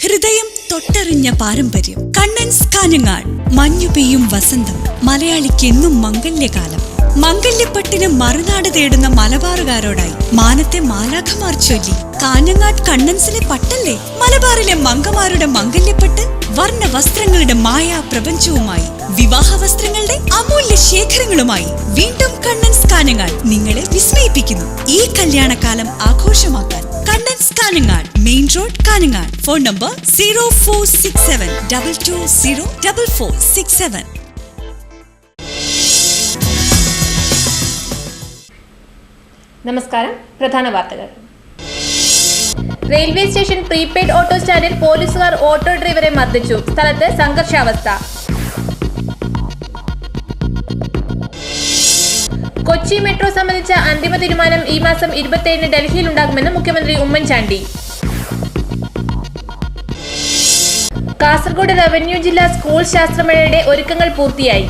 ഹൃദയം തൊട്ടറിഞ്ഞ പാരമ്പര്യം. കണ്ണൻസ് കാഞ്ഞങ്ങാട്. മഞ്ഞു പെയ്യും വസന്തം. മലയാളിക്ക് എന്നും മംഗല്യകാലം. മംഗല്യപ്പട്ടിന് മറുനാട് തേടുന്ന മലബാറുകാരോടായി മാനത്തെ മാലാഖമാർ ചൊല്ലി. കാഞ്ഞങ്ങാട് കണ്ണൻസിലെ പട്ടല്ലേ മലബാറിലെ മംഗമാരുടെ മംഗല്യപ്പട്ട്. വർണ്ണ വസ്ത്രങ്ങളുടെ മായാ പ്രപഞ്ചവുമായി, വിവാഹ വസ്ത്രങ്ങളുടെ അമൂല്യ ശേഖരങ്ങളുമായി വീണ്ടും കണ്ണൻസ് കാഞ്ഞങ്ങാട് നിങ്ങളെ വിസ്മയിപ്പിക്കുന്നു. ഈ കല്യാണകാലം ആഘോഷമാക്കാൻ Kannan's Kanhangad, main road, Kanhangad. Phone number 0467220467. നമസ്കാരം. പ്രധാന വാർത്തകൾ. റെയിൽവേ സ്റ്റേഷൻ പ്രീപെയ്ഡ് ഓട്ടോ സ്റ്റാൻഡിൽ പോലീസുകാർ ഓട്ടോ ഡ്രൈവറെ മർദ്ദിച്ചു. സ്ഥലത്ത് സംഘർഷാവസ്ഥ. കൊച്ചി മെട്രോ സംബന്ധിച്ച അന്തിമ തീരുമാനം ഈ മാസം 27-ന് ഡൽഹിയിൽ ഉണ്ടാകുമെന്ന് മുഖ്യമന്ത്രി ഉമ്മൻചാണ്ടി. കാസർഗോഡ് റവന്യൂ ജില്ലാ സ്കൂൾ ശാസ്ത്രമേളയുടെ ഒരുക്കങ്ങൾ പൂർത്തിയായി.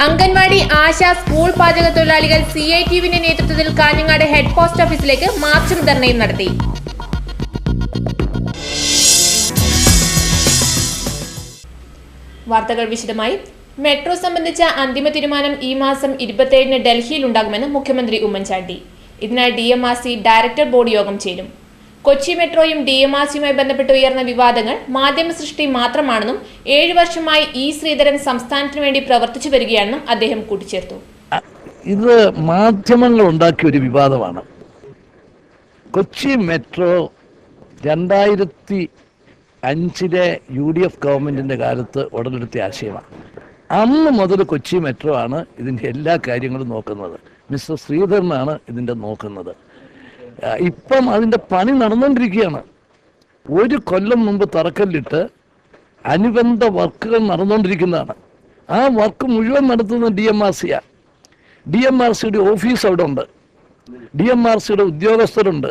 അംഗൻവാടി, ആശ, സ്കൂൾ പാചക തൊഴിലാളികൾ CITUവിന്റെ നേതൃത്വത്തിൽ കാഞ്ഞങ്ങാട് ഹെഡ് പോസ്റ്റ് ഓഫീസിലേക്ക് മാർച്ചും ധർണയും നടത്തി. വാർത്തകൾ വിശദമായി. മെട്രോ സംബന്ധിച്ച അന്തിമ തീരുമാനം ഈ മാസം 27-ന് ഡൽഹിയിൽ ഉണ്ടാകുമെന്ന് മുഖ്യമന്ത്രി ഉമ്മൻചാണ്ടി. ഇതിനായി DMRC ഡയറക്ടർ ബോർഡ് യോഗം ചേരും. കൊച്ചി മെട്രോയും DMRCയുമായി ബന്ധപ്പെട്ട് ഉയർന്ന വിവാദങ്ങൾ മാധ്യമ സൃഷ്ടി മാത്രമാണെന്നും 7 വർഷമായി ശ്രീധരൻ സംസ്ഥാനത്തിനു വേണ്ടി പ്രവർത്തിച്ചു വരികയാണെന്നും അദ്ദേഹം കൂട്ടിച്ചേർത്തു. ഇത് മാധ്യമങ്ങൾ ഉണ്ടാക്കിയ ഒരു വിവാദമാണ്. കൊച്ചി മെട്രോ 2005-ലെ UDF ഗവൺമെന്റിന്റെ കാലത്ത് ഉടലെടുത്ത ആശയമാണ്. അന്ന് മുതൽ കൊച്ചി മെട്രോ ആണ് ഇതിൻ്റെ എല്ലാ കാര്യങ്ങളും നോക്കുന്നത്. മിസ്റ്റർ ശ്രീധരനാണ് ഇതിൻ്റെ നോക്കുന്നത്. ഇപ്പം അതിൻ്റെ പണി നടന്നുകൊണ്ടിരിക്കുകയാണ്. 1 കൊല്ലം മുമ്പ് തറക്കല്ലിട്ട് അനുബന്ധ വർക്കുകൾ നടന്നുകൊണ്ടിരിക്കുന്നതാണ്. ആ വർക്ക് മുഴുവൻ നടത്തുന്നത് DMRCയാണ്. DMRCയുടെ ഓഫീസ് അവിടെ ഉണ്ട്, DMRCയുടെ ഉദ്യോഗസ്ഥരുണ്ട്.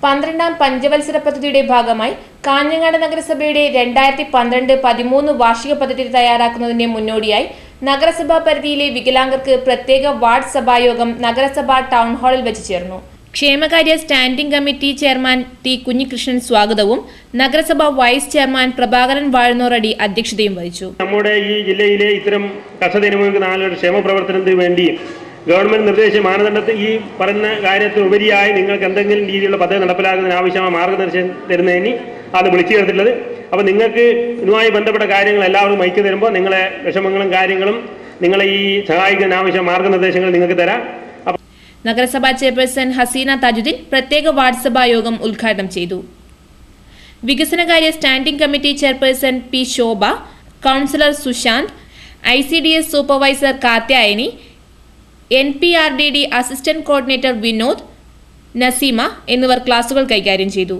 12ാം പഞ്ചവത്സര പദ്ധതിയുടെ ഭാഗമായി കാഞ്ഞങ്ങാട് നഗരസഭയുടെ 2012-13 വാർഷിക പദ്ധതി തയ്യാറാക്കുന്നതിന്റെ മുന്നോടിയായി നഗരസഭാ പരിധിയിലെ വികലാംഗർക്ക് പ്രത്യേക വാർഡ് സഭായോഗം നഗരസഭാ ടൗൺ ഹാളിൽ വെച്ച് ചേർന്നു. ക്ഷേമകാര്യ standing committee chairman T. Kunhikrishnan സ്വാഗതവും നഗരസഭാ വൈസ് ചെയർമാൻ പ്രഭാകരൻ വാഴ്ന്നോറടി അധ്യക്ഷതയും വഹിച്ചു. നമ്മുടെ ഈ ജില്ലയിലെ ഇത്തരം കർഷകർക്ക് നാളുകളുടെ ക്ഷേമ പ്രവർത്തനത്തിന് വേണ്ടി ഗവൺമെന്റ് നിർദ്ദേശിച്ച മാനദണ്ഡത്തിൽ ഈ പറയുന്ന കാര്യത്തിന് ഉപരിയായി നിങ്ങൾക്ക് എന്തെങ്കിലും രീതിയിലുള്ള പദ്ധതി നടപ്പിലാക്കുന്നതിന് ആവശ്യമായ മാർഗനിർദ്ദേശം തരുന്നതിന് അത് വിളിച്ചു ചേർത്തിട്ടുള്ളത്. അപ്പോൾ നിങ്ങൾക്ക് ഇതുമായി ബന്ധപ്പെട്ട കാര്യങ്ങൾ എല്ലാവരും മൈക്ക് തരുമ്പോൾ നിങ്ങളെ വിഷമങ്ങളും കാര്യങ്ങളും നിങ്ങളെ ഈ സഹായിക്കാൻ ആവശ്യ മാർഗനിർദ്ദേശങ്ങൾ നിങ്ങൾക്ക് തരാം. നഗരസഭാ ചെയർപേഴ്സൺ ഹസീന താജുദ്ദീൻ പ്രത്യേക വാർഡ് സഭാ യോഗം ഉദ്ഘാടനം ചെയ്തു. വികസനകാര്യ standing committee chairperson P. Shobha, councillor Sushanth, ICDS supervisor Kathyayani, NPRDD assistant coordinator Vinod, Naseema എന്നിവർ ക്ലാസുകൾ കൈകാര്യം ചെയ്തു.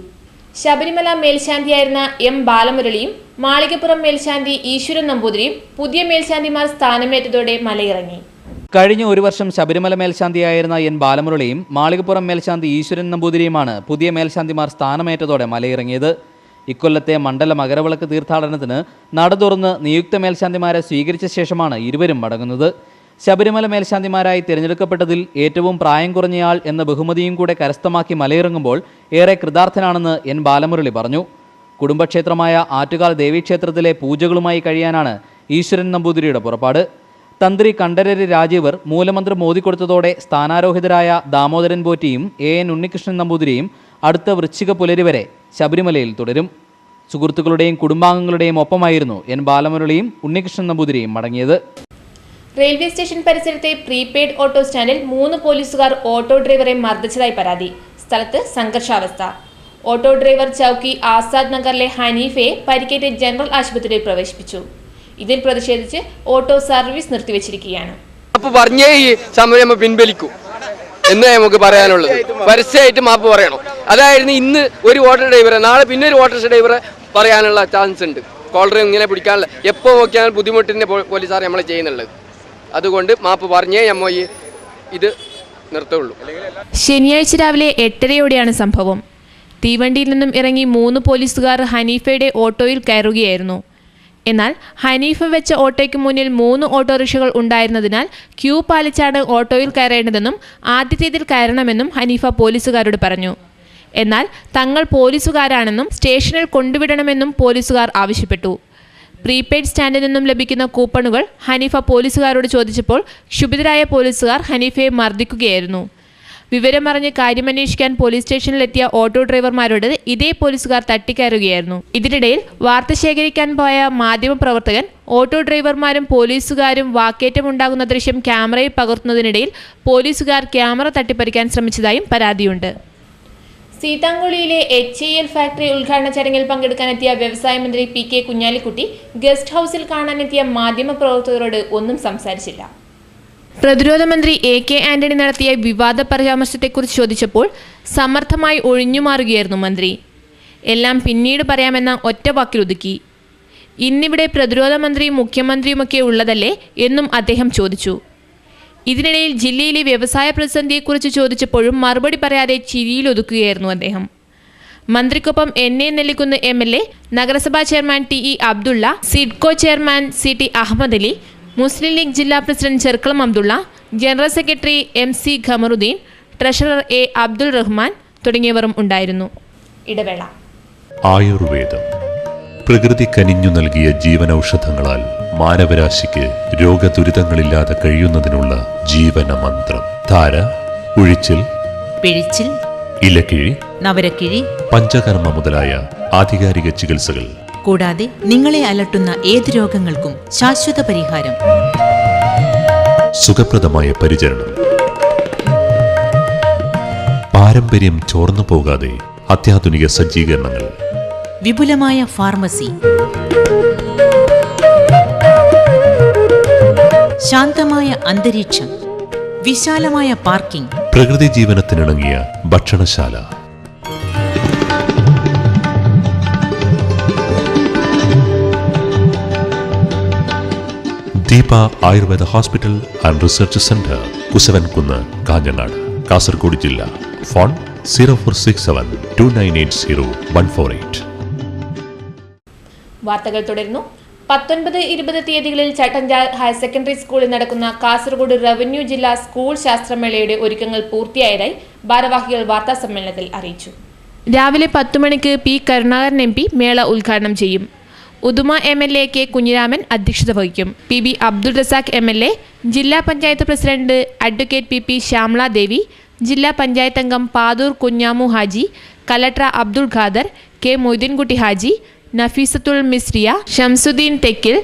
ശബരിമല മേൽശാന്തിയായിരുന്ന M. ബാലമുരളിയും മാളികപ്പുറം മേൽശാന്തി ഈശ്വരൻ നമ്പൂതിരിയും പുതിയ മേൽശാന്തിമാർ സ്ഥാനമേറ്റതോടെ മലയിറങ്ങി. കഴിഞ്ഞ 1 വർഷം ശബരിമല മേൽശാന്തിയായിരുന്ന N. ബാലമുരളിയും മാളികപ്പുറം മേൽശാന്തി ഈശ്വരൻ നമ്പൂതിരിയുമാണ് പുതിയ മേൽശാന്തിമാർ സ്ഥാനമേറ്റതോടെ മലയിറങ്ങിയത്. ഇക്കൊല്ലത്തെ മണ്ഡല മകരവിളക്ക് തീർത്ഥാടനത്തിന് നട തുറന്ന് നിയുക്ത മേൽശാന്തിമാരെ സ്വീകരിച്ച ശേഷമാണ് ഇരുവരും മടങ്ങുന്നത്. ശബരിമല മേൽശാന്തിമാരായി തിരഞ്ഞെടുക്കപ്പെട്ടതിൽ ഏറ്റവും പ്രായം കുറഞ്ഞയാൾ എന്ന ബഹുമതിയും കൂടെ കരസ്ഥമാക്കി മലയിറങ്ങുമ്പോൾ ഏറെ കൃതാർത്ഥനാണെന്ന് N. ബാലമുരളി പറഞ്ഞു. കുടുംബക്ഷേത്രമായ ആറ്റുകാൽ ദേവീക്ഷേത്രത്തിലെ പൂജകളുമായി കഴിയാനാണ് ഈശ്വരൻ നമ്പൂതിരിയുടെ പുറപ്പാട്. തന്ത്രി കണ്ഠരര് രാജീവർ മൂലമന്ത്രം മോദിക്കൊടുത്തതോടെ സ്ഥാനാരോഹിതരായ ദാമോദരൻ പോറ്റിയും AN. ഉണ്ണികൃഷ്ണൻ നമ്പൂതിരിയും അടുത്ത വൃശ്ചിക പുലരി വരെ ശബരിമലയിൽ തുടരും. സുഹൃത്തുക്കളുടെയും കുടുംബാംഗങ്ങളുടെയും ഒപ്പമായിരുന്നു N. ബാലമുരളിയും ഉണ്ണികൃഷ്ണൻ നമ്പൂതിരിയും മടങ്ങിയത്. റെയിൽവേ സ്റ്റേഷൻ പരിസരത്തെ പ്രീപെയ്ഡ് ഓട്ടോ സ്റ്റാൻഡിൽ 3 പോലീസുകാർ ഓട്ടോ ഡ്രൈവറെ മർദ്ദിച്ചതായി പരാതി. സ്ഥലത്ത് സംഘർഷാവസ്ഥ. ഓട്ടോ ഡ്രൈവർ ചൌക്കി ആസാദ് നഗറിലെ ഹനീഫയെ പരിക്കേറ്റ് ജനറൽ ആശുപത്രിയിൽ പ്രവേശിപ്പിച്ചു. ഇതിൽ പ്രതിഷേധിച്ച് ഓട്ടോ സർവീസ് നിർത്തിവെച്ചിരിക്കുകയാണ്. പറഞ്ഞേ ഈ സമരം പിൻവലിക്കൂ എന്നേ നമുക്ക് പറയാനുള്ളത്. പരസ്യമായിട്ട് മാപ്പ് പറയണം. അതായിരുന്നു ഇന്ന് ഒരു ഓട്ടോ ഡ്രൈവറെ, നാളെ പിന്നെ ഒരു ഓട്ടോറിക്ഷ ഡ്രൈവറെ പറയാനുള്ള ചാൻസ് ഉണ്ട്. കോളർ ഇങ്ങനെ പിടിക്കാനുള്ള എപ്പോൾ നോക്കിയാൽ ബുദ്ധിമുട്ടിൻ്റെ പോലീസാണ് നമ്മളെ ചെയ്യുന്നുള്ളത്. അതുകൊണ്ട് മാപ്പ് പറഞ്ഞേ നമ്മൾ ഇത് നിർത്തുള്ളൂ. ശനിയാഴ്ച രാവിലെ 8:30യോടെയാണ് സംഭവം. തീവണ്ടിയിൽ നിന്നും ഇറങ്ങി 3 പോലീസുകാർ ഹനീഫയുടെ ഓട്ടോയിൽ കയറുകയായിരുന്നു. എന്നാൽ ഹനീഫ വെച്ച ഓട്ടോയ്ക്ക് മുന്നിൽ 3 ഓട്ടോറിക്ഷകൾ ഉണ്ടായിരുന്നതിനാൽ ക്യൂ പാലിച്ചാണ് ഓട്ടോയിൽ കയറേണ്ടതെന്നും ആദ്യത്തേതിൽ കയറണമെന്നും ഹനീഫ പോലീസുകാരോട് പറഞ്ഞു. എന്നാൽ തങ്ങൾ പോലീസുകാരാണെന്നും സ്റ്റേഷനിൽ കൊണ്ടുവിടണമെന്നും പോലീസുകാർ ആവശ്യപ്പെട്ടു. പ്രീപെയ്ഡ് സ്റ്റാൻഡിൽ നിന്നും ലഭിക്കുന്ന കൂപ്പണുകൾ ഹനീഫ പോലീസുകാരോട് ചോദിച്ചപ്പോൾ ക്ഷുഭിതരായ പോലീസുകാർ ഹനീഫയെ മർദ്ദിക്കുകയായിരുന്നു. വിവരമറിഞ്ഞ് കാര്യമന്വേഷിക്കാൻ പോലീസ് സ്റ്റേഷനിലെത്തിയ ഓട്ടോ ഡ്രൈവർമാരോട് ഇതേ പോലീസുകാർ തട്ടിക്കയറുകയായിരുന്നു. ഇതിനിടയിൽ വാർത്ത ശേഖരിക്കാൻ പോയ മാധ്യമപ്രവർത്തകൻ ഓട്ടോ ഡ്രൈവർമാരും പോലീസുകാരും വാക്കേറ്റമുണ്ടാകുന്ന ദൃശ്യം ക്യാമറയിൽ പകർത്തുന്നതിനിടയിൽ പോലീസുകാർ ക്യാമറ തട്ടിപ്പറിക്കാൻ ശ്രമിച്ചതായും പരാതിയുണ്ട്. സീതാങ്കുളിയിലെ HAL ഫാക്ടറി ഉദ്ഘാടന ചടങ്ങിൽ പങ്കെടുക്കാനെത്തിയ വ്യവസായ മന്ത്രി PK കുഞ്ഞാലിക്കുട്ടി ഗസ്റ്റ് ഹൗസിൽ കാണാനെത്തിയ മാധ്യമപ്രവർത്തകരോട് ഒന്നും സംസാരിച്ചില്ല. പ്രതിരോധ മന്ത്രി AK ആന്റണി നടത്തിയ വിവാദ പരാമർശത്തെക്കുറിച്ച് ചോദിച്ചപ്പോൾ സമർത്ഥമായി ഒഴിഞ്ഞുമാറുകയായിരുന്നു മന്ത്രി. എല്ലാം പിന്നീട് പറയാമെന്ന ഒറ്റ വാക്കിലൊതുക്കി. ഇന്നിവിടെ പ്രതിരോധ മന്ത്രിയും മുഖ്യമന്ത്രിയുമൊക്കെ ഉള്ളതല്ലേ എന്നും അദ്ദേഹം ചോദിച്ചു. ഇതിനിടയിൽ ജില്ലയിലെ വ്യവസായ പ്രതിസന്ധിയെക്കുറിച്ച് ചോദിച്ചപ്പോഴും മറുപടി പറയാതെ ചിരിയിലൊതുക്കുകയായിരുന്നു അദ്ദേഹം. മന്ത്രിക്കൊപ്പം NA നെല്ലിക്കുന്ന് MLA, നഗരസഭാ chairman TE Abdulla, SIDCO chairman CT Ahammed Ali, Muslim League ജില്ലാ president Cherkalam Abdulla, general secretary MC Khamaruddin, treasurer A Abdul Rahman തുടങ്ങിയവരും ഉണ്ടായിരുന്നു. ഇടവേള. ആയുർവേദം പ്രകൃതി കനിഞ്ഞു നൽകിയ ജീവനൌഷധങ്ങളാൽ മാനവരാശിക്ക് രോഗദുരിതങ്ങളില്ലാതെ കഴിയുന്നതിനുള്ള ജീവന മന്ത്രം. ധാര, ഉഴിച്ചിൽ, പിഴിച്ചിൽ, ഇലക്കിഴി, നവരക്കിഴി, പഞ്ചകർമ്മ മുതലായ ആധികാരിക ചികിത്സകൾ. കൂടാതെ നിങ്ങളെ അലട്ടുന്ന ഏത് രോഗങ്ങൾക്കും ശാശ്വത പരിഹാരം. സുഖപ്രദമായ പരിചരണം. പാരമ്പര്യം ചോർന്നു പോകാതെ അത്യാധുനിക സജ്ജീകരണങ്ങൾ. വിപുലമായ ഫാർമസി. ശാന്തമായ അന്തരീക്ഷം. വിശാലമായ പാർക്കിംഗ്. പ്രകൃതി ജീവനത്തിനിണങ്ങിയ ഭക്ഷണശാല. Deepa Ayurveda hospital and research centre, Kusavankunnu, Kanhangad, Kasaragod ജില്ല. ഫോൺ 04672980 വാർത്തകൾ തുടരുന്നു. 19, 20 തീയതികളിൽ ചട്ടഞ്ചാൽ ഹയർ സെക്കൻഡറി സ്കൂളിൽ നടക്കുന്ന കാസർഗോഡ് റവന്യൂ ജില്ലാ സ്കൂൾ ശാസ്ത്രമേളയുടെ ഒരുക്കങ്ങൾ പൂർത്തിയായതായി ഭാരവാഹികൾ വാർത്താസമ്മേളനത്തിൽ അറിയിച്ചു. രാവിലെ 10 മണിക്ക് P കരുണാകരൻ MP മേള ഉദ്ഘാടനം ചെയ്യും. ഉദുമ MLA K കുഞ്ഞിരാമൻ അധ്യക്ഷത വഹിക്കും. PB അബ്ദുൾ റസാഖ് MLA, ജില്ലാ panchayat president advocate PP Shyamala Devi, ജില്ലാ പഞ്ചായത്ത് അംഗം Pathur Kunhamu Haji, collector Abdul Khader, K Moideenkutty Haji, Nafeesathul Misriya, Shamsuddin Thekkil,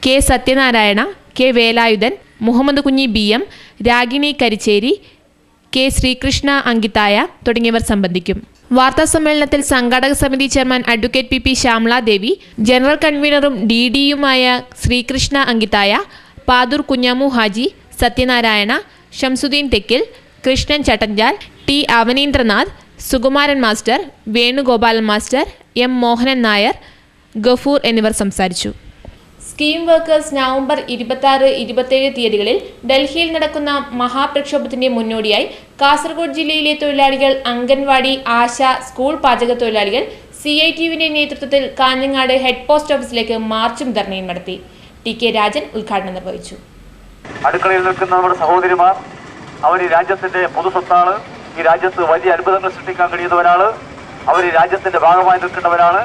K Sathyanarayana, K Velayudhan, Muhammad Kunhi BM, Ragini Karichery, K Sreekrishna അങ്കിത്തായ തുടങ്ങിയവർ സംബന്ധിക്കും. വാർത്താസമ്മേളനത്തിൽ സംഘാടക സമിതി chairman advocate PP Shyamala Devi, general കൺവീനറും DDയുമായ Srikrishna Angithaya, Pathur Kunhamu Haji, Sathyanarayana, Shamsuddin Thekkil, Krishnan Chattanchal, T Avaneendranath, Sukumaran master, Venugopalan master, M Mohanan Nair, Gafoor എന്നിവർ സംസാരിച്ചു. സ്കീം വർക്കേഴ്സ് നവംബർ 26, 27 തീയതികളിൽ ഡൽഹിയിൽ നടക്കുന്ന മഹാപ്രക്ഷോഭത്തിന്റെ മുന്നോടിയായി കാസർഗോഡ് ജില്ലയിലെ തൊഴിലാളികൾ, അംഗൻവാടി, ആശ, സ്കൂൾ പാചക തൊഴിലാളികൾ CITUവിന്റെ നേതൃത്വത്തിൽ കാഞ്ഞങ്ങാട് ഹെഡ് പോസ്റ്റ് ഓഫീസിലേക്ക് മാർച്ചും ധർണയും നടത്തി. TK രാജൻ ഉദ്ഘാടനം നിർവഹിച്ചു. അടുക്കളയിൽ നിൽക്കുന്ന നമ്മുടെ സഹോദരിമാർ, അവർ ഈ രാജ്യത്തിന്റെ പൊതുസ്വത്താണ്. ഈ രാജ്യത്ത് വലിയ അത്ഭുതങ്ങൾ സൃഷ്ടിക്കാൻ കഴിയുന്നവരാണ്. അവർ ഈ രാജ്യത്തിന്റെ ഭാഗമായി നിൽക്കേണ്ടവരാണ്.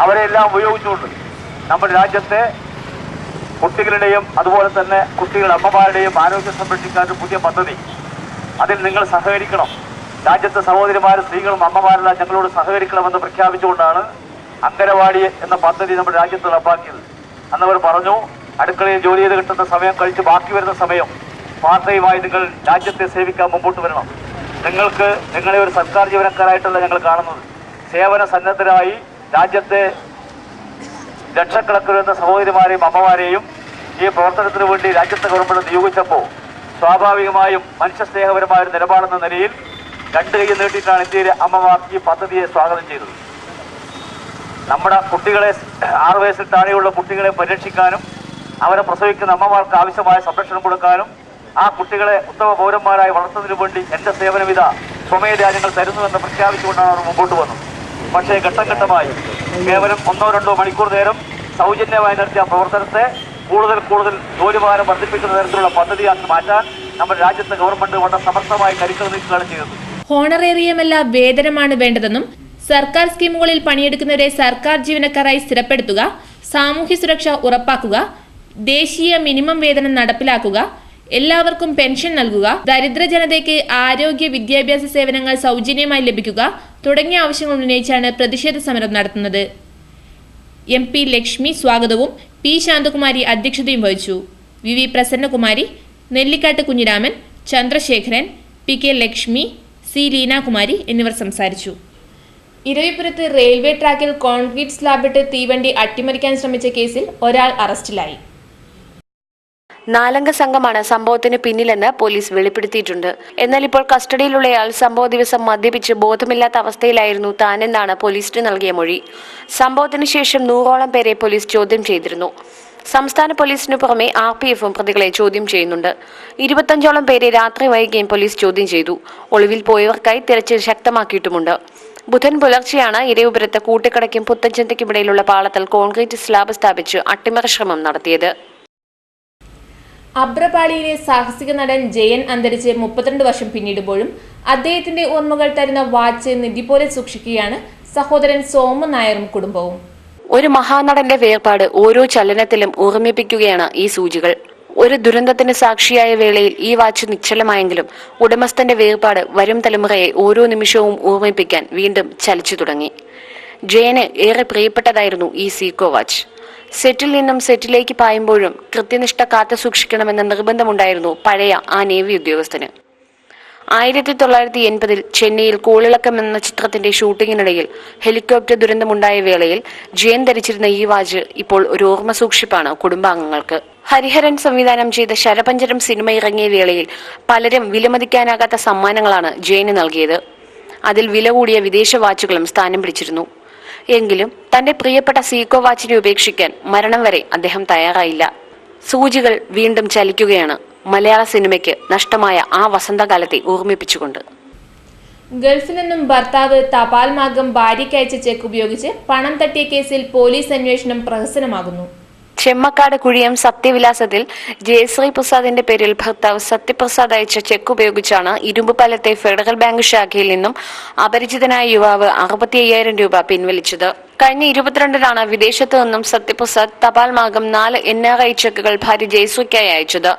അവരെല്ലാം ഉപയോഗിച്ചുകൊണ്ട് നമ്മുടെ രാജ്യത്തെ കുട്ടികളുടെയും അതുപോലെ തന്നെ കുട്ടികളുടെ അമ്മമാരുടെയും ആരോഗ്യം സംരക്ഷിക്കാൻ ഒരു പുതിയ പദ്ധതി, അതിൽ നിങ്ങൾ സഹകരിക്കണം. രാജ്യത്തെ സഹോദരിമാരും സ്ത്രീകളും അമ്മമാരെല്ലാം ഞങ്ങളോട് സഹകരിക്കണമെന്ന് പ്രഖ്യാപിച്ചുകൊണ്ടാണ് അംഗനവാടി എന്ന പദ്ധതി നമ്മുടെ രാജ്യത്ത് നടപ്പാക്കിയത്. അന്നവർ പറഞ്ഞു, അടുക്കളയിൽ ജോലി ചെയ്ത് കിട്ടുന്ന സമയം കഴിച്ച് ബാക്കി വരുന്ന സമയം പാർട്ട് ടൈമായി നിങ്ങൾ രാജ്യത്തെ സേവിക്കാൻ മുമ്പോട്ട് വരണം. നിങ്ങളെ ഒരു സർക്കാർ ജീവനക്കാരായിട്ടല്ല ഞങ്ങൾ കാണുന്നത്, സേവന സന്നദ്ധരായി രാജ്യത്തെ ലക്ഷക്കണക്കിന് വരുന്ന സഹോദരിമാരെയും അമ്മമാരെയും ഈ പ്രവർത്തനത്തിന് വേണ്ടി രാജ്യത്തെ ഗവൺമെന്റ് നിയോഗിച്ചപ്പോൾ സ്വാഭാവികമായും മനുഷ്യസ്നേഹപരമായ ഒരു നിലപാടെന്ന നിലയിൽ 2 കൈ നീട്ടിയിട്ടാണ് ഇന്ത്യയിലെ അമ്മമാർ ഈ പദ്ധതിയെ സ്വാഗതം ചെയ്തത്. നമ്മുടെ കുട്ടികളെ 6 വയസ്സിൽ താഴെയുള്ള കുട്ടികളെ പരിരക്ഷിക്കാനും അവരെ പ്രസവിക്കുന്ന അമ്മമാർക്ക് ആവശ്യമായ സംരക്ഷണം കൊടുക്കാനും ആ കുട്ടികളെ ഉത്തമ പൗരന്മാരായി വളർത്തുന്നതിനു വേണ്ടി എൻ്റെ സേവനവിധ സ്വമേധയാ ഞങ്ങൾ തരുന്നുവെന്ന് പ്രഖ്യാപിച്ചുകൊണ്ടാണ് അവർ മുമ്പോട്ട് വന്നത്. പക്ഷേ ഘട്ടം ഘട്ടമായി കേവലം 1-2 മണിക്കൂർ നേരം സൗജന്യമായി നടത്തിയ പ്രവർത്തനത്തെ കൂടുതൽ ജോലിഭാരം വർദ്ധിപ്പിക്കുന്ന തരത്തിലുള്ള പദ്ധതിയാക്കി മാറ്റാൻ നമ്മുടെ രാജ്യത്തെ ഗവൺമെന്റ് വളരെ സമർത്ഥമായി കരുക്കൾ നീക്കുകയാണ് ചെയ്തത്. ഹോണറേറിയമല്ല വേതനമാണ് വേണ്ടതെന്നും സർക്കാർ സ്കീമുകളിൽ പണിയെടുക്കുന്നവരെ സർക്കാർ ജീവനക്കാരായി സ്ഥിരപ്പെടുത്തുക, സാമൂഹ്യ സുരക്ഷ ഉറപ്പാക്കുക, ദേശീയ മിനിമം വേതനം നടപ്പിലാക്കുക, എല്ലാവർക്കും പെൻഷൻ നൽകുക, ദരിദ്ര ജനതയ്ക്ക് ആരോഗ്യ വിദ്യാഭ്യാസ സേവനങ്ങൾ സൗജന്യമായി ലഭിക്കുക തുടങ്ങിയ ആവശ്യങ്ങൾ ഉന്നയിച്ചാണ് പ്രതിഷേധ സമരം നടത്തുന്നത്. MP ലക്ഷ്മി സ്വാഗതവും P ശാന്തകുമാരി അധ്യക്ഷതയും വഹിച്ചു. VV Prasannakumari, Nellikkattu Kunhiraman, Chandrasekharan, PK Lakshmi, C Leenakumari എന്നിവർ സംസാരിച്ചു. ഇരവിപുരത്ത് റെയിൽവേ ട്രാക്കിൽ കോൺക്രീറ്റ് സ്ലാബിട്ട് തീവണ്ടി അട്ടിമറിക്കാൻ ശ്രമിച്ച കേസിൽ ഒരാൾ അറസ്റ്റിലായി. 4 അംഗ സംഘമാണ് സംഭവത്തിന് പിന്നിലെന്ന് പോലീസ് വെളിപ്പെടുത്തിയിട്ടുണ്ട്. എന്നാൽ ഇപ്പോൾ കസ്റ്റഡിയിലുള്ളയാൾ സംഭവ ദിവസം മദ്യപിച്ച് ബോധമില്ലാത്ത അവസ്ഥയിലായിരുന്നു താനെന്നാണ് പോലീസിന് നൽകിയ മൊഴി. സംഭവത്തിന് ശേഷം 100ഓളം പേരെ പോലീസ് ചോദ്യം ചെയ്തിരുന്നു. സംസ്ഥാന പോലീസിനു പുറമെ RPFും പ്രതികളെ ചോദ്യം ചെയ്യുന്നുണ്ട്. 25ഓളം പേരെ രാത്രി വൈകിയും പോലീസ് ചോദ്യം ചെയ്തു. ഒളിവിൽ പോയവർക്കായി തിരച്ചിൽ ശക്തമാക്കിയിട്ടുമുണ്ട്. ബുധൻ പുലർച്ചെയാണ് ഇരവിപുരത്ത് കൂട്ടിക്കടയ്ക്കും പുത്തൻചന്തയ്ക്കുമിടയിലുള്ള പാളത്തിൽ കോൺക്രീറ്റ് സ്ലാബ് സ്ഥാപിച്ച് അട്ടിമറി ശ്രമം നടത്തിയത്. അബ്രപാളിയിലെ സാഹസിക നടൻ ജയൻ അന്തരിച്ച് 32 വർഷം പിന്നിടുമ്പോഴും അദ്ദേഹത്തിന്റെ ഓർമ്മകൾ തരുന്ന വാച്ച് നിധി പോലെ സൂക്ഷിക്കുകയാണ് സഹോദരൻ സോമൻ നായരും കുടുംബവും. ഒരു മഹാനടന്റെ വേർപാട് ഓരോ ചലനത്തിലും ഓർമ്മിപ്പിക്കുകയാണ് ഈ സൂചികൾ. ഒരു ദുരന്തത്തിന് സാക്ഷിയായ വേളയിൽ ഈ വാച്ച് നിശ്ചലമായെങ്കിലും ഉടമസ്ഥന്റെ വേർപാട് വരും തലമുറയെ ഓരോ നിമിഷവും ഓർമ്മിപ്പിക്കാൻ വീണ്ടും ചലിച്ചു തുടങ്ങി. ജയന് ഏറെ പ്രിയപ്പെട്ടതായിരുന്നു ഈ സീക്കോ വാച്ച്. സെറ്റിൽ നിന്നും സെറ്റിലേക്ക് പായുമ്പോഴും കൃത്യനിഷ്ഠ കാത്തു സൂക്ഷിക്കണമെന്ന നിർബന്ധമുണ്ടായിരുന്നു പഴയ ആ നേവി ഉദ്യോഗസ്ഥന്. 1980-ൽ ചെന്നൈയിൽ കോളിളക്കം എന്ന ചിത്രത്തിന്റെ ഷൂട്ടിങ്ങിനിടയിൽ ഹെലികോപ്റ്റർ ദുരന്തമുണ്ടായ വേളയിൽ ജയൻ ധരിച്ചിരുന്ന ഈ വാച്ച് ഇപ്പോൾ ഒരു ഓർമ്മ സൂക്ഷിപ്പാണ് കുടുംബാംഗങ്ങൾക്ക്. ഹരിഹരൻ സംവിധാനം ചെയ്ത ശരപഞ്ചരം സിനിമ ഇറങ്ങിയ വേളയിൽ പലരും വിലമതിക്കാനാകാത്ത സമ്മാനങ്ങളാണ് ജയന് നൽകിയത്. അതിൽ വില കൂടിയ വിദേശ വാച്ചുകളും സ്ഥാനം പിടിച്ചിരുന്നു. എങ്കിലും തന്റെ പ്രിയപ്പെട്ട സീക്കോ വാച്ചിനെ ഉപേക്ഷിക്കാൻ മരണം വരെ അദ്ദേഹം തയ്യാറായില്ല. സൂചികൾ വീണ്ടും ചലിക്കുകയാണ് മലയാള സിനിമയ്ക്ക് നഷ്ടമായ ആ വസന്തകാലത്തെ ഓർമ്മിപ്പിച്ചുകൊണ്ട്. ഗൾഫിൽ നിന്നും ഭർത്താവ് തപാൽ മാർഗം ഭാര്യയ്ക്കയച്ച ചെക്ക് ഉപയോഗിച്ച് പണം തട്ടിയ കേസിൽ പോലീസ് അന്വേഷണം പ്രഹസനമാകുന്നു. ചെമ്മക്കാട് കുഴിയം സത്യവിലാസത്തിൽ ജയശ്രീ പ്രസാദിന്റെ പേരിൽ ഭർത്താവ് സത്യപ്രസാദ് അയച്ച ചെക്ക് ഉപയോഗിച്ചാണ് ഇരുമ്പുപാലത്തെ ഫെഡറൽ ബാങ്ക് ശാഖയിൽ നിന്നും അപരിചിതനായ യുവാവ് 65,000 രൂപ പിൻവലിച്ചത്. കഴിഞ്ഞ 22-നാണ് വിദേശത്ത് നിന്നും സത്യപ്രസാദ് തപാൽ മാർഗം 4 NRI ചെക്കുകൾ ഭാര്യ ജയശ്രീക്കായി അയച്ചത്.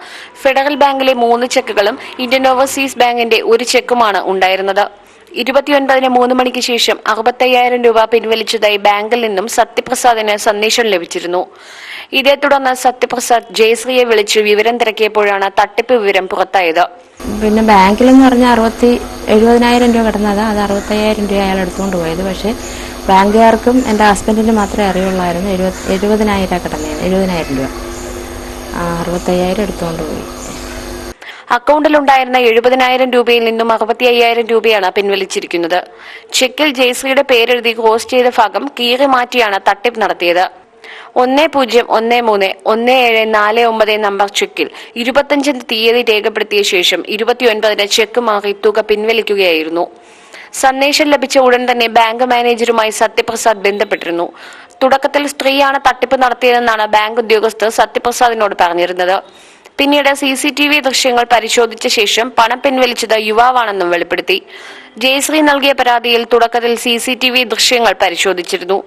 ഫെഡറൽ ബാങ്കിലെ 3 ചെക്കുകളും ഇന്ത്യൻ ഓവർസീസ് ബാങ്കിന്റെ 1 ചെക്കുമാണ് ഉണ്ടായിരുന്നത്. 29-ന് 3 മണിക്ക് ശേഷം 65,000 രൂപ പിൻവലിച്ചതായി ബാങ്കിൽ നിന്നും സത്യപ്രസാദിന് സന്ദേശം ലഭിച്ചിരുന്നു. ഇതേ തുടർന്ന് സത്യപ്രസാദ് ജയശ്രീയെ വിളിച്ച് വിവരം തിരക്കിയപ്പോഴാണ് തട്ടിപ്പ് വിവരം പുറത്തായത്. പിന്നെ ബാങ്കിലെന്ന് പറഞ്ഞാൽ 70,000 രൂപ കിടന്നത്, അത് 65,000 രൂപ അയാൾ എടുത്തുകൊണ്ട് പോയത്. പക്ഷേ ബാങ്കുകാർക്കും എൻ്റെ ഹസ്ബൻഡിന് മാത്രമേ അറിയുള്ളായിരുന്നു 70,000 കിടന്നത്, 70,000 രൂപ 65,000 എടുത്തുകൊണ്ട് പോയി. അക്കൗണ്ടിലുണ്ടായിരുന്ന 70,000 രൂപയിൽ നിന്നും 65,000 രൂപയാണ് പിൻവലിച്ചിരിക്കുന്നത്. ചെക്കിൽ ജയശ്രീയുടെ പേരെഴുതി ക്രോസ് ചെയ്ത ഭാഗം കീറി മാറ്റിയാണ് തട്ടിപ്പ് നടത്തിയത്. 10131749 നമ്പർ ചെക്കിൽ 25 തീയതി രേഖപ്പെടുത്തിയ ശേഷം 29-ന് ചെക്ക് മാറി തുക പിൻവലിക്കുകയായിരുന്നു. സന്ദേശം ലഭിച്ച ഉടൻ തന്നെ ബാങ്ക് മാനേജറുമായി സത്യപ്രസാദ് ബന്ധപ്പെട്ടിരുന്നു. തുടക്കത്തിൽ സ്ത്രീയാണ് തട്ടിപ്പ് നടത്തിയതെന്നാണ് ബാങ്ക് ഉദ്യോഗസ്ഥർ സത്യപ്രസാദിനോട് പറഞ്ഞിരുന്നത്. പിന്നീട് CCTV ദൃശ്യങ്ങൾ പരിശോധിച്ച ശേഷം പണം പിൻവലിച്ചത് യുവാവാണെന്നും വെളിപ്പെടുത്തി. ജയശ്രീ നൽകിയ പരാതിയിൽ തുടക്കത്തിൽ CCTV ദൃശ്യങ്ങൾ പരിശോധിച്ചിരുന്നു.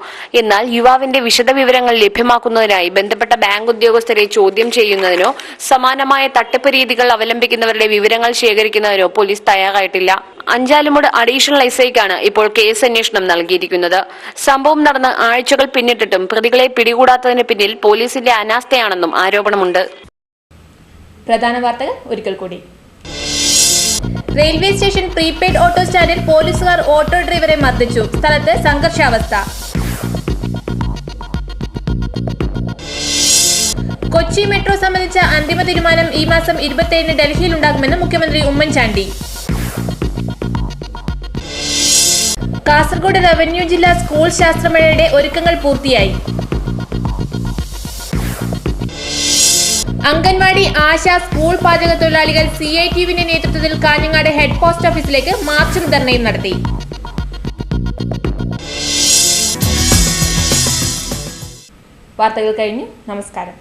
എന്നാൽ യുവാവിന്റെ വിശദവിവരങ്ങൾ ലഭ്യമാക്കുന്നതിനായി ബന്ധപ്പെട്ട ബാങ്ക് ഉദ്യോഗസ്ഥരെ ചോദ്യം ചെയ്യുന്നതിനോ സമാനമായ തട്ടിപ്പ് രീതികൾ അവലംബിക്കുന്നവരുടെ വിവരങ്ങൾ ശേഖരിക്കുന്നതിനോ പോലീസ് തയ്യാറായിട്ടില്ല. അഞ്ചാലുമൂട് അഡീഷണൽ SIക്കാണ് ഇപ്പോൾ കേസ് അന്വേഷണം നൽകിയിരിക്കുന്നത്. സംഭവം നടന്ന് ആഴ്ചകൾ പിന്നിട്ടിട്ടും പ്രതികളെ പിടികൂടാത്തതിന് പിന്നിൽ പോലീസിന്റെ അനാസ്ഥയാണെന്നും ആരോപണമുണ്ട്. പ്രധാന വാർത്തകൾ ഒരിക്കൽ കൂടി. റെയിൽവേ സ്റ്റേഷൻ പ്രീപെയ്ഡ് ഓട്ടോ സ്റ്റാൻഡിൽ പോലീസുകാർ ഓട്ടോ ഡ്രൈവറെ മർദ്ദിച്ചു. സ്ഥലത്ത് സംഘർഷാവസ്ഥ. കൊച്ചി മെട്രോ സംബന്ധിച്ച അന്തിമ തീരുമാനം ഈ മാസം 27-ന് ഡൽഹിയിൽ ഉണ്ടാകുമെന്ന് മുഖ്യമന്ത്രി ഉമ്മൻചാണ്ടി. കാസർഗോഡ് റവന്യൂ ജില്ലാ സ്കൂൾ ശാസ്ത്രമേളയുടെ ഒരുക്കങ്ങൾ പൂർത്തിയായി. അംഗൻവാടി, ആശ, സ്കൂൾ പാചക തൊഴിലാളികൾ CITUവിന്റെ നേതൃത്വത്തിൽ കാഞ്ഞങ്ങാട് ഹെഡ് പോസ്റ്റ് ഓഫീസിലേക്ക് മാർച്ചും ധർണയും നടത്തി. വാർത്തകൾ കഴിഞ്ഞു. നമസ്കാരം.